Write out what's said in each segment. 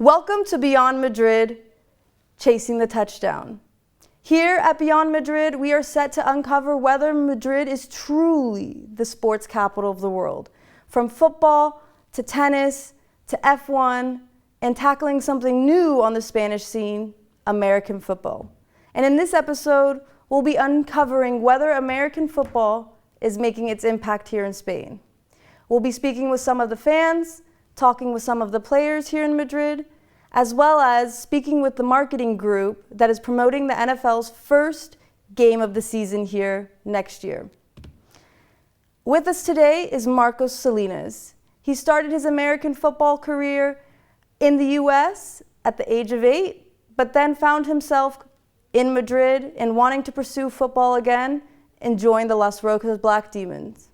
Welcome to Beyond Madrid, Chasing the Touchdown. Here at Beyond Madrid, we are set to uncover whether Madrid is truly the sports capital of the world. From football to tennis to F1 and tackling something new on the Spanish scene, American football. And in this episode, we'll be uncovering whether American football is making its impact here in Spain. We'll be speaking with some of the fans, talking with some of the players here in Madrid, as well as speaking with the marketing group that is promoting the NFL's first game of the season here next year. With us today is Marcos Salinas. He started his American football career in the US at the age of 8, but then found himself in Madrid and wanting to pursue football again and joined the Las Rozas Black Demons.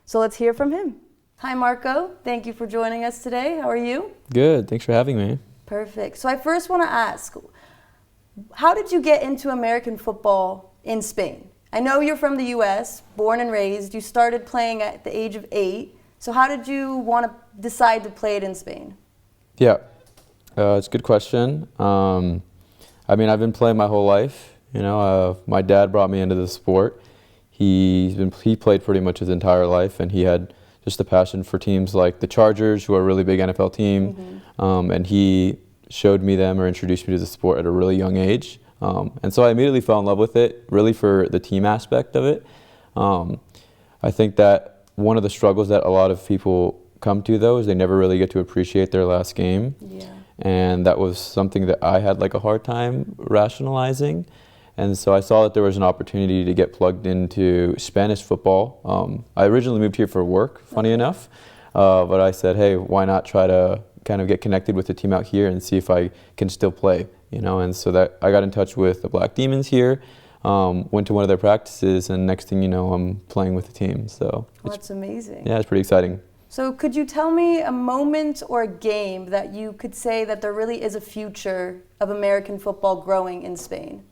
So let's hear from him. Hi, Marco. Thank you for joining us today. How are you? Good. Thanks for having me. Perfect. So I first want to ask, how did you get into American football in Spain? I know you're from the U.S., born and raised. You started playing at the age of 8. So how did you want to decide to play it in Spain? Yeah, it's a good question. I've been playing my whole life. My dad brought me into the sport. He played pretty much his entire life, and he had just a passion for teams like the Chargers, who are a really big NFL team, and he showed me them or introduced me to the sport at a really young age. And so I immediately fell in love with it, really for the team aspect of it. I think that one of the struggles that a lot of people come to, though, is they never really get to appreciate their last game. Yeah. And that was something that I had like a hard time rationalizing. And so I saw that there was an opportunity to get plugged into Spanish football. I originally moved here for work, funny enough, but I said, hey, why not try to kind of get connected with the team out here and see if I can still play, And so that I got in touch with the Black Demons here, went to one of their practices, and next thing you know, I'm playing with the team. So That's amazing. Yeah, it's pretty exciting. So could you tell me a moment or a game that you could say that there really is a future of American football growing in Spain?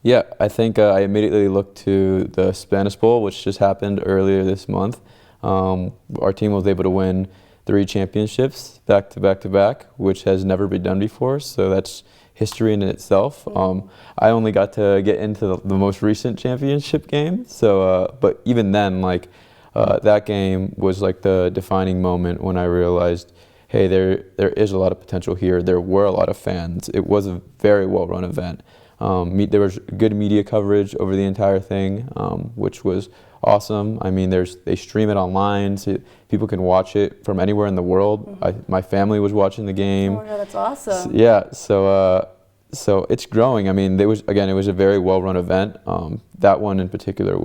Yeah, I think I immediately looked to the Spanish Bowl, which just happened earlier this month. Our team was able to win 3 championships back to back to back, which has never been done before. So that's history in itself. I only got to get into the most recent championship game. So, but even then, that game was like the defining moment when I realized, hey, there is a lot of potential here. There were a lot of fans. It was a very well-run event. There was good media coverage over the entire thing, which was awesome. They stream it online, so people can watch it from anywhere in the world. My family was watching the game. Oh my God, that's awesome. So it's growing. It was a very well-run event. That one in particular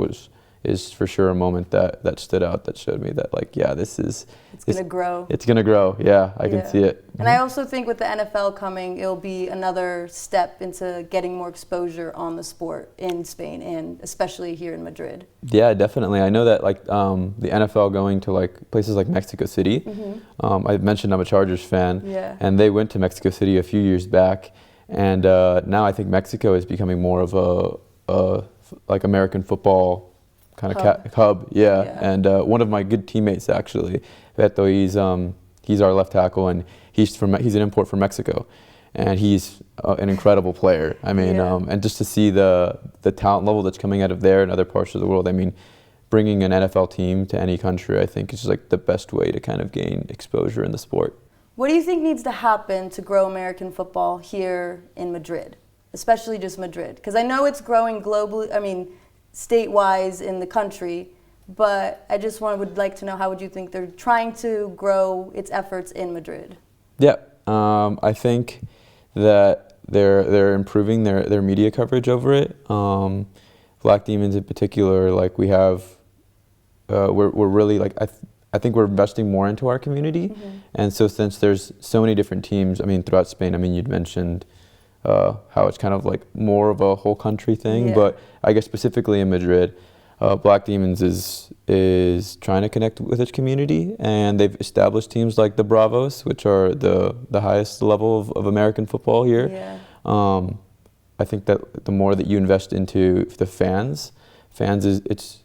is for sure a moment that stood out, that showed me that it's going to grow. It's going to grow, yeah, I can see it. And I also think with the NFL coming, it'll be another step into getting more exposure on the sport in Spain, and especially here in Madrid. Yeah, definitely. I know that the NFL going to places like Mexico City. I mentioned I'm a Chargers fan, and they went to Mexico City a few years back, and now I think Mexico is becoming more of a American football kind of hub, And one of my good teammates, actually, Beto, he's our left tackle, and he's an import from Mexico, and he's an incredible player. And just to see the talent level that's coming out of there and other parts of the world. Bringing an NFL team to any country, I think, is the best way to kind of gain exposure in the sport. What do you think needs to happen to grow American football here in Madrid, especially just Madrid? Because I know it's growing globally. State-wise in the country, but I just would like to know, how would you think they're trying to grow its efforts in Madrid? Yeah, I think that they're improving their media coverage over it. Black Demons in particular, we have, we're really I think we're investing more into our community, and so since there's so many different teams, throughout Spain, you'd mentioned how it's kind of more of a whole country thing, but I guess specifically in Madrid, Black Demons is trying to connect with its community, and they've established teams like the Bravos, which are the highest level of American football here. I think that the more that you invest into the fans it's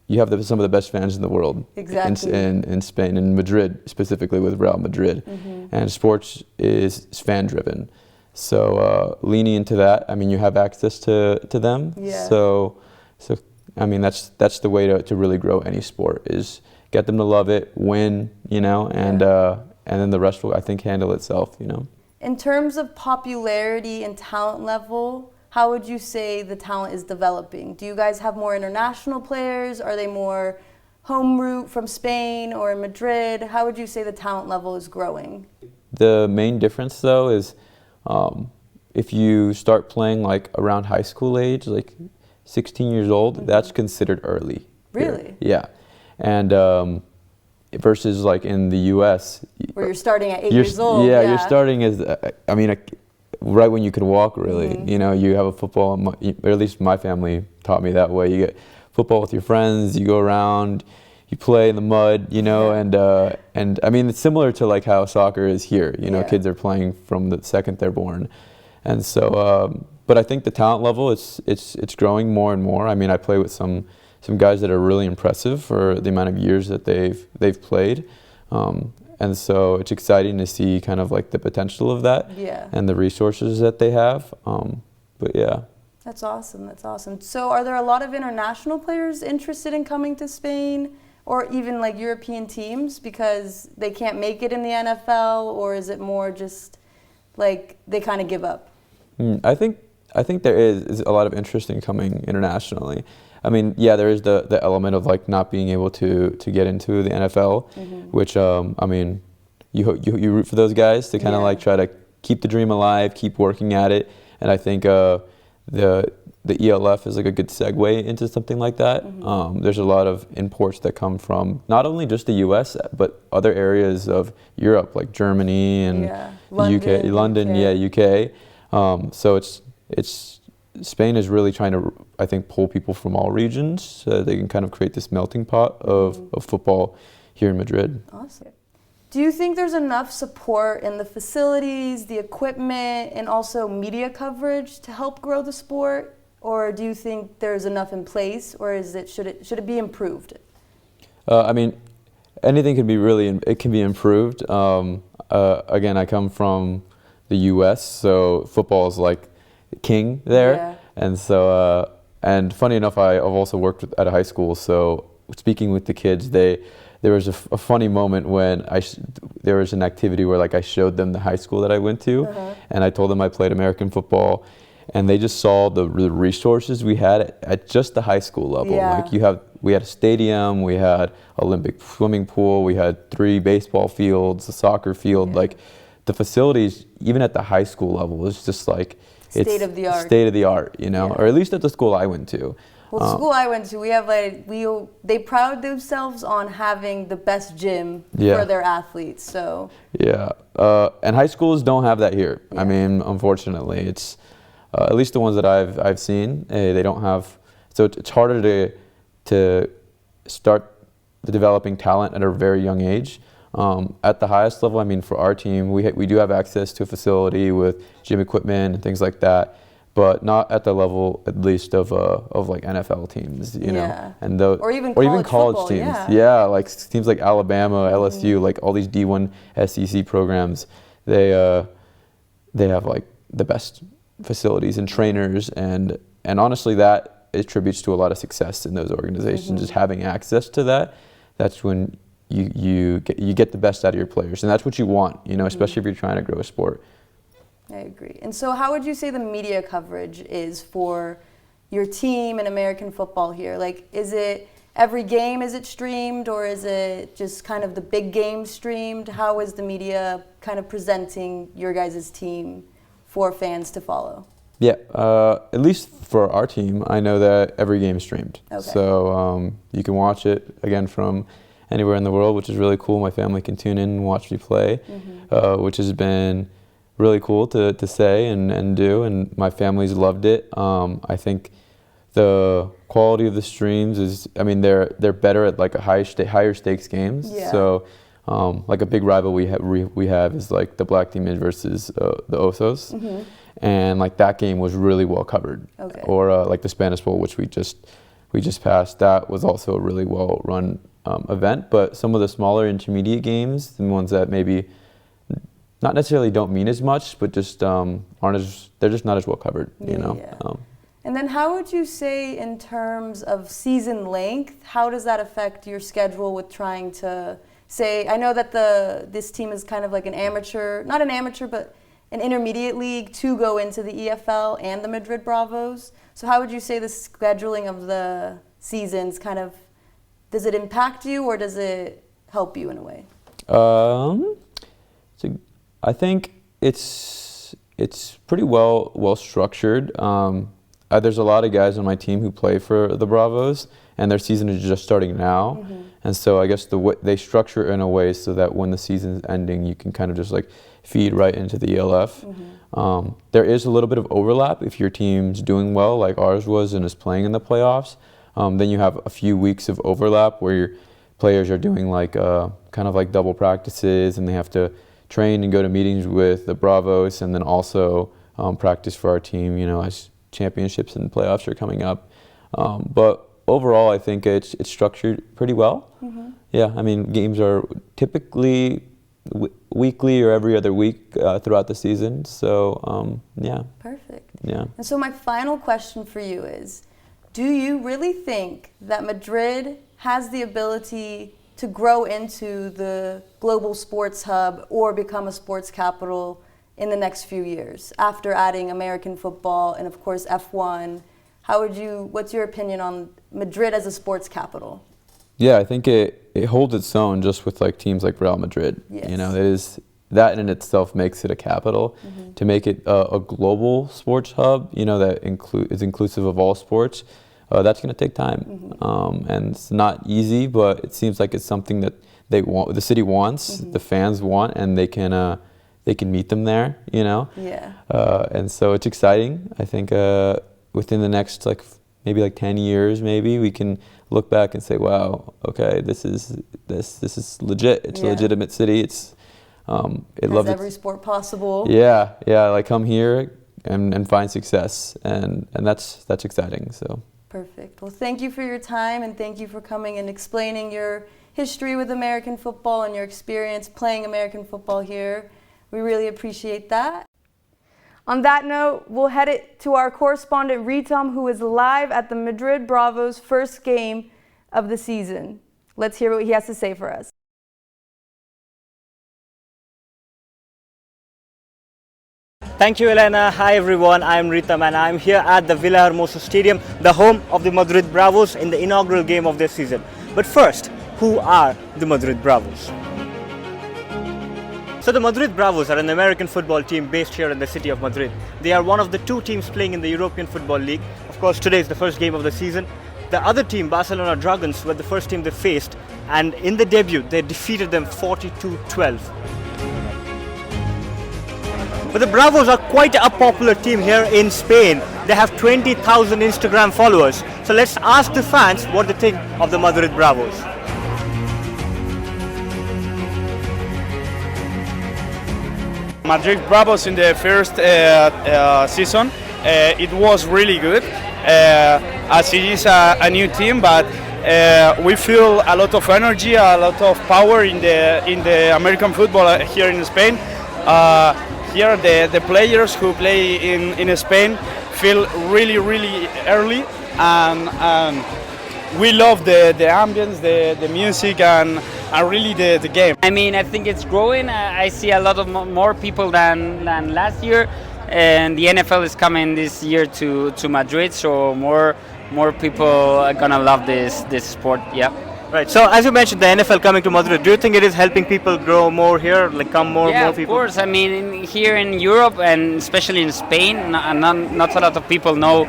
you have some of the best fans in the world. Exactly. In Spain, in Madrid specifically, with Real Madrid. And sports is fan driven. So leaning into that, I mean, you have access to them. Yeah. So I mean, that's the way to really grow any sport, is get them to love it, win, you know, and then the rest will, I think, handle itself, you know. In terms of popularity and talent level, how would you say the talent is developing? Do you guys have more international players? Are they more home route from Spain or Madrid? How would you say the talent level is growing? The main difference, though, is if you start playing like around high school age, like 16 years old, that's considered early. Really? Yeah. And versus like in the U.S. where you're starting at 8 years old. Yeah, you're starting as, I mean, right when you can walk, really. You know, you have a football, or at least my family taught me that way. You get football with your friends, you go around, you play in the mud, you know, and I mean, it's similar to like how soccer is here. You know, kids are playing from the second they're born. And so, but I think the talent level, it's growing more and more. I mean, I play with some guys that are really impressive for the amount of years that they've played. And so it's exciting to see kind of like the potential of that and the resources that they have. But yeah. That's awesome. That's awesome. So are there a lot of international players interested in coming to Spain, or even like European teams, because they can't make it in the NFL, or is it more just like they kind of give up? I think there is a lot of interest in coming internationally. I mean, yeah, there is the element of like not being able to get into the NFL, which I mean, you root for those guys to kind of like try to keep the dream alive, keep working at it, and I think the ELF is like a good segue into something like that. There's a lot of imports that come from not only just the U.S. but other areas of Europe, like Germany and London, UK. So it's Spain is really trying to, I think, pull people from all regions so they can kind of create this melting pot of football here in Madrid. Awesome. Do you think there's enough support in the facilities, the equipment, and also media coverage to help grow the sport? Or do you think there's enough in place, or should it be improved? I mean, anything can be improved. Again, I come from the U.S., so football is like king there, and so and funny enough, I've also worked at a high school. So speaking with the kids, there was a funny moment when there was an activity where like I showed them the high school that I went to, and I told them I played American football, and they just saw the resources we had at just the high school level. Like we had a stadium, we had Olympic swimming pool, we had 3 baseball fields, a soccer field. Like the facilities, even at the high school level, is just like state of the art. State of the art, you know, or at least at the school I went to. Well, the school I went to, we have they pride themselves on having the best gym for their athletes. So and high schools don't have that here. I mean, unfortunately, it's at least the ones that I've seen, they don't have. So it's harder to start developing talent at a very young age. At the highest level, I mean, for our team, we do have access to a facility with gym equipment and things like that, but not at the level, at least, of like NFL teams, you know, and or even college teams. Like teams like Alabama, LSU, like all these D1 SEC programs, they have like the best facilities and trainers, and honestly, that attributes to a lot of success in those organizations. Just having access to that, that's when you get the best out of your players, and that's what you want, you know, especially if you're trying to grow a sport. I agree. And so how would you say the media coverage is for your team in American football here? Like, is it every game, is it streamed, or is it just kind of the big games streamed? How is the media kind of presenting your guys' team for fans to follow? Yeah, at least for our team, I know that every game is streamed. So you can watch it, again, from anywhere in the world, which is really cool. My family can tune in and watch me play, which has been really cool to say and do, and my family's loved it. I think the quality of the streams is, I mean, they're better at like a higher stakes games. So like a big rival we have is like the Black Demons versus the Osos, and like that game was really well covered. Or like the Spanish Bowl, which we just we just passed, that was also a really well-run event. But some of the smaller intermediate games, the ones that maybe not necessarily don't mean as much, but just they're just not as well covered, you know. Yeah. And then how would you say, in terms of season length, how does that affect your schedule with trying to say, I know that this team is kind of like an amateur, not an amateur, but an intermediate league to go into the EFL and the Madrid Bravos. So how would you say the scheduling of the seasons kind of, does it impact you or does it help you in a way? I think it's pretty well structured. There's a lot of guys on my team who play for the Bravos, and their season is just starting now. And so I guess they structure it in a way so that when the season's ending, you can kind of just like feed right into the ELF. There is a little bit of overlap if your team's doing well, like ours was, and is playing in the playoffs. Then you have a few weeks of overlap where your players are doing like kind of like double practices, and they have to train and go to meetings with the Bravos, and then also practice for our team, you know, as championships and playoffs are coming up. But overall, I think it's structured pretty well. Yeah, I mean, games are typically weekly or every other week throughout the season. So, yeah. Perfect. Yeah. And so my final question for you is, do you really think that Madrid has the ability to grow into the global sports hub or become a sports capital in the next few years after adding American football and of course F1? What's your opinion on Madrid as a sports capital? Yeah, I think it holds its own just with like teams like Real Madrid. Yes. You know, that in itself makes it a capital. To make it a global sports hub, you know, that is inclusive of all sports, that's going to take time. And it's not easy, but it seems like it's something that the city wants, the fans want, and they can meet them there, you know? Yeah. And so it's exciting. I think within the next maybe 10 years, maybe we can look back and say, wow, okay, this is legit. It's a legitimate city. It has every sport possible. Yeah, like come here and find success, and that's exciting. So perfect. Well, thank you for your time, and thank you for coming and explaining your history with American football and your experience playing American football here. We really appreciate that. On that note, we'll head it to our correspondent Ritam, who is live at the Madrid Bravos' first game of the season. Let's hear what he has to say for us. Thank you, Elena. Hi everyone, I'm Ritam and I'm here at the Villahermosa Stadium, the home of the Madrid Bravos in the inaugural game of this season. But first, who are the Madrid Bravos? So the Madrid Bravos are an American football team based here in the city of Madrid. They are one of the two teams playing in the European Football League. Of course, today is the first game of the season. The other team, Barcelona Dragons, were the first team they faced, and in the debut, they defeated them 42-12. But the Bravos are quite a popular team here in Spain. They have 20,000 Instagram followers. So let's ask the fans what they think of the Madrid Bravos. Madrid Bravos in the first season, it was really good, as it is a new team, but we feel a lot of energy, a lot of power in the American football here in Spain. Here the players who play in Spain feel really early, and we love the ambience, the music, and really the game. I mean, I think it's growing. I see a lot of more people than last year, and the NFL is coming this year to Madrid, so more people are gonna love this sport. Yeah. Right. So as you mentioned, the NFL coming to Madrid, do you think it is helping people grow more here, like come more Yeah, people? of course. I mean, here in Europe and especially in Spain, not a lot of people know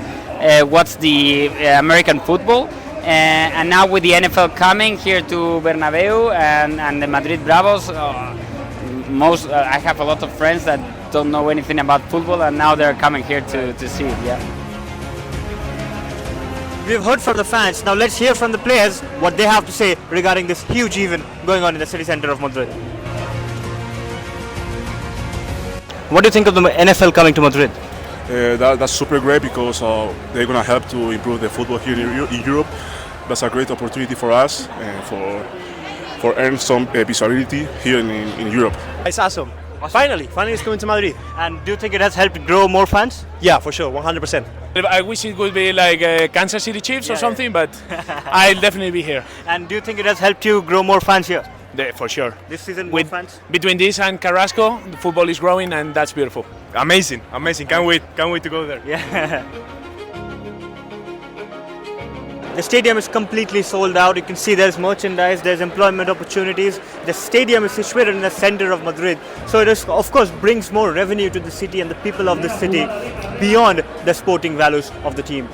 what's the American football. And now with the NFL coming here to Bernabeu and the Madrid Bravos, I have a lot of friends that don't know anything about football, and now they're coming here to see it. Yeah. We've heard from the fans. Now let's hear from the players what they have to say regarding this huge event going on in the city center of Madrid. What do you think of the NFL coming to Madrid? That's super great because they're gonna help to improve the football here in Europe. That's a great opportunity for us and for earn some visibility here in Europe. It's awesome. Finally it's coming to Madrid. And do you think it has helped grow more fans? Yeah, for sure, 100%. I wish it would be like Kansas City Chiefs or something, but I'll definitely be here. And do you think it has helped you grow more fans here? For sure. This season, more fans? Between this and Carrasco, the football is growing and that's beautiful. Amazing. Can't wait to go there. Yeah. The stadium is completely sold out. You can see there's merchandise, there's employment opportunities. The stadium is situated in the center of Madrid. So it is, of course, brings more revenue to the city and the people of the city beyond the sporting values of the team.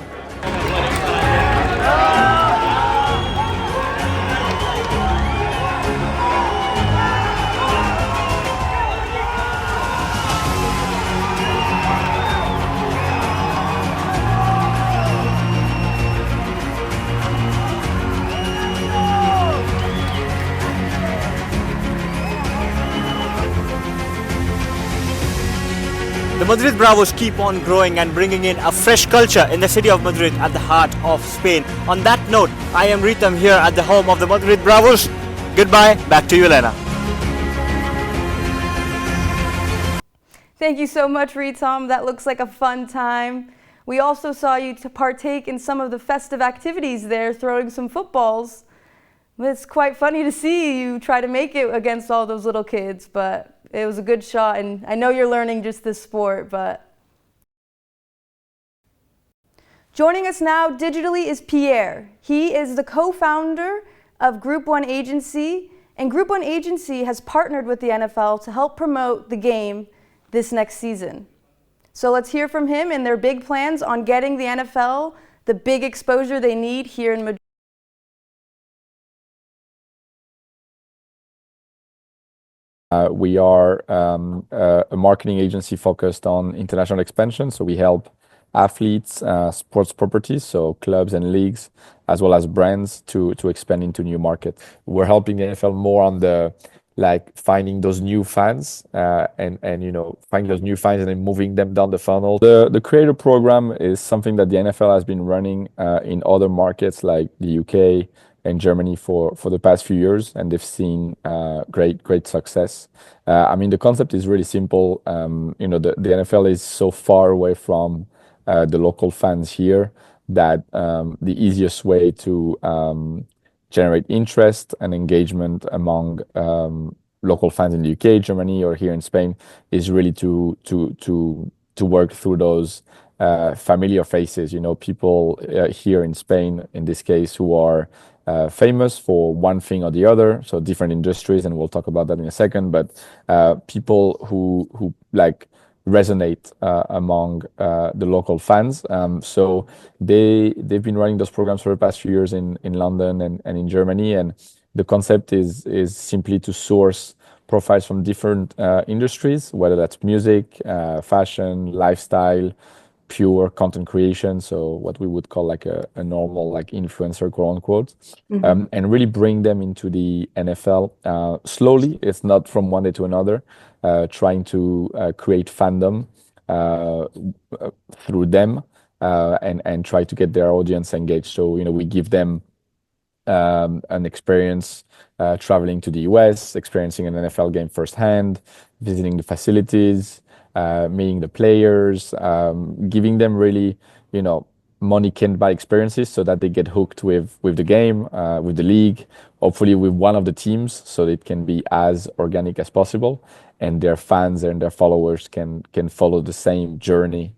The Madrid Bravos keep on growing and bringing in a fresh culture in the city of Madrid at the heart of Spain. On that note, I am Ritam here at the home of the Madrid Bravos. Goodbye, back to you, Elena. Thank you so much, Ritam. That looks like a fun time. We also saw you to partake in some of the festive activities there, throwing some footballs. It's quite funny to see you try to make it against all those little kids, but it was a good shot, and I know you're learning just this sport, but... Joining us now digitally is Pierre. He is the co-founder of Group 1 Agency, and Group 1 Agency has partnered with the NFL to help promote the game this next season. So let's hear from him and their big plans on getting the NFL the big exposure they need here in Madrid. We are a marketing agency focused on international expansion. So we help athletes, sports properties, so clubs and leagues, as well as brands to expand into new markets. We're helping the NFL more on the finding those new fans and finding those new fans and then moving them down the funnel. The creator program is something that the NFL has been running in other markets like the UK and Germany for the past few years, and they've seen great success. The concept is really simple. The NFL is so far away from the local fans here that the easiest way to generate interest and engagement among local fans in the UK, Germany, or here in Spain is really to work through those familiar faces. People here in Spain, in this case, who are famous for one thing or the other, so different industries, and we'll talk about that in a second, but people who resonate among the local fans. So they've been running those programs for the past few years in London and in Germany, and the concept is simply to source profiles from different industries, whether that's music, fashion, lifestyle, pure content creation, so what we would call a normal influencer, quote unquote, and really bring them into the NFL slowly. It's not from one day to another, trying to create fandom through them and try to get their audience engaged. So we give them an experience traveling to the US, experiencing an NFL game firsthand, visiting the facilities, meeting the players, giving them really, money can't buy experiences so that they get hooked with the game, with the league, hopefully with one of the teams, so it can be as organic as possible, and their fans and their followers can follow the same journey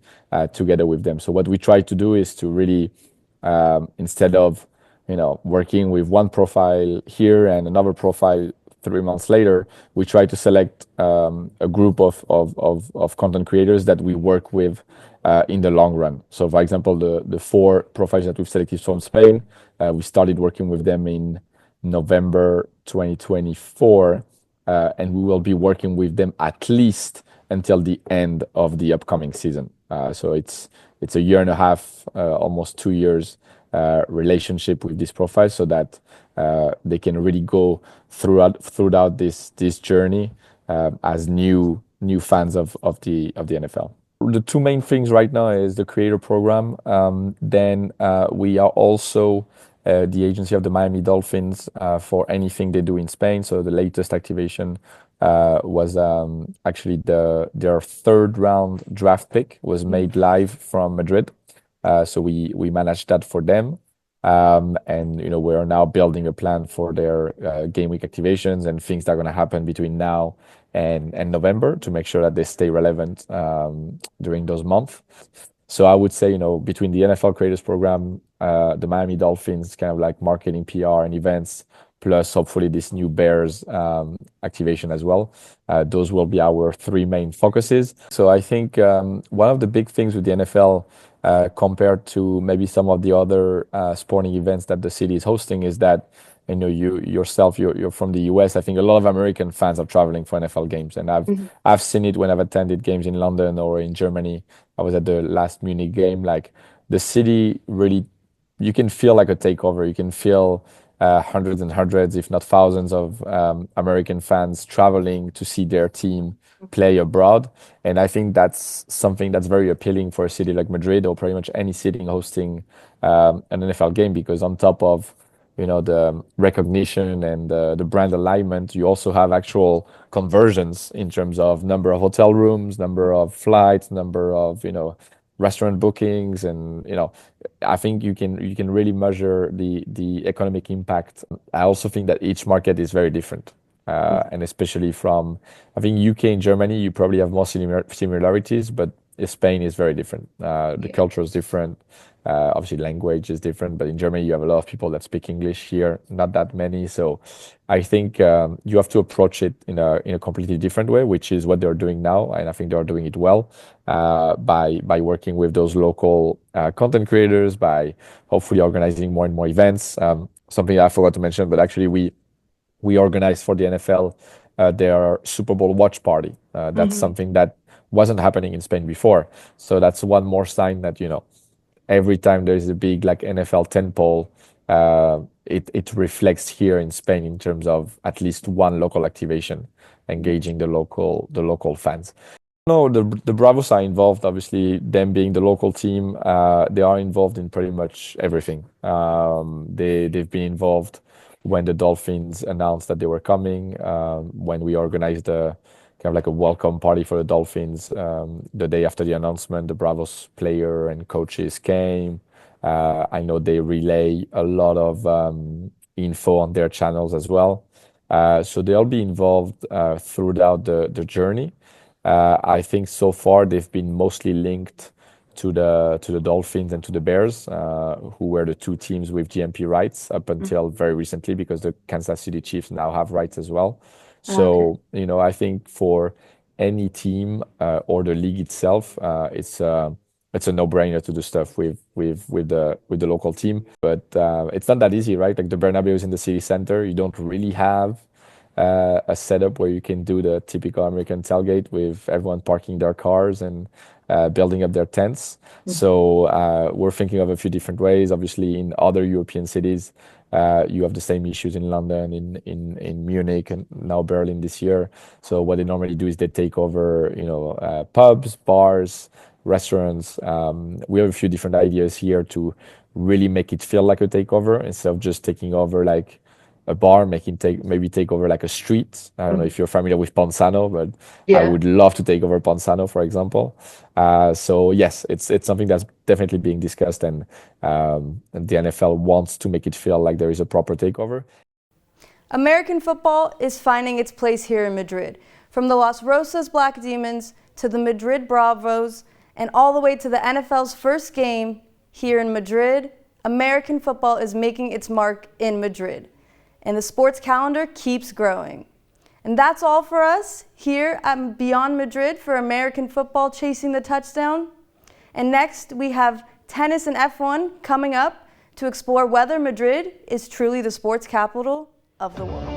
together with them. So what we try to do is to really, instead of working with one profile here and another profile 3 months later, we try to select a group of content creators that we work with in the long run. So for example, the 4 profiles that we've selected from Spain, we started working with them in November 2024, and we will be working with them at least until the end of the upcoming season. So it's a year and a half, almost 2 years relationship with this profile, so that they can really go throughout this journey as new fans of the NFL. The two main things right now is the creator program. Then we are also the agency of the Miami Dolphins for anything they do in Spain. So the latest activation was actually their third round draft pick was made live from Madrid. So we managed that for them. And we are now building a plan for their game week activations and things that are going to happen between now and November to make sure that they stay relevant during those months. So I would say, between the NFL Creators Program, the Miami Dolphins, kind of like marketing, PR, and events, plus hopefully this new Bears activation as well. Those will be our three main focuses. So I think one of the big things with the NFL compared to maybe some of the other sporting events that the city is hosting is that you're from the US. I think a lot of American fans are traveling for NFL games, and I've seen it when I've attended games in London or in Germany. I was at the last Munich game. Like the city really, you can feel like a takeover. You can feel hundreds and hundreds, if not thousands, of American fans traveling to see their team play abroad. And I think that's something that's very appealing for a city like Madrid or pretty much any city hosting an NFL game, because on top of the recognition and the brand alignment, you also have actual conversions in terms of number of hotel rooms, number of flights, number of restaurant bookings, and I think you can really measure the economic impact. I also think that each market is very different, and especially from I think UK and Germany, you probably have more similarities, but Spain is very different. The culture is different. Obviously, language is different, but in Germany, you have a lot of people that speak English. Here, not that many. So, I think you have to approach it in a completely different way, which is what they're doing now, and I think they are doing it well by working with those local content creators, by hopefully organizing more and more events. Something I forgot to mention, but actually we organized for the NFL their Super Bowl watch party. That's something that wasn't happening in Spain before. So that's one more sign that every time there's a big NFL tentpole, it reflects here in Spain in terms of at least one local activation, engaging the local fans. No, the Bravos are involved. Obviously, them being the local team, they are involved in pretty much everything. They've been involved when the Dolphins announced that they were coming, when we organized a kind of like a welcome party for the Dolphins. The day after the announcement, the Bravos player and coaches came. I know they relay a lot of info on their channels as well. So they'll be involved throughout the journey. I think so far they've been mostly linked to the Dolphins and to the Bears, who were the two teams with GMP rights up until very recently, because the Kansas City Chiefs now have rights as well. So, I think for any team or the league itself, it's a no-brainer to do stuff with the local team. But it's not that easy, right? Like the Bernabeu is in the city center. You don't really have a setup where you can do the typical American tailgate with everyone parking their cars and building up their tents. So we're thinking of a few different ways. Obviously, in other European cities, you have the same issues in London, in Munich, and now Berlin this year. So what they normally do is they take over, pubs, bars, restaurants. We have a few different ideas here to really make it feel like a takeover instead of just taking over like a bar, maybe take over like a street. I don't know if you're familiar with Ponzano, but I would love to take over Ponzano, for example. So yes, it's something that's definitely being discussed, and the NFL wants to make it feel like there is a proper takeover. American football is finding its place here in Madrid. From the Las Rozas Black Demons to the Madrid Bravos and all the way to the NFL's first game here in Madrid, American football is making its mark in Madrid. And the sports calendar keeps growing. And that's all for us here at Beyond Madrid for American football chasing the touchdown. And next we have tennis and F1 coming up to explore whether Madrid is truly the sports capital of the world.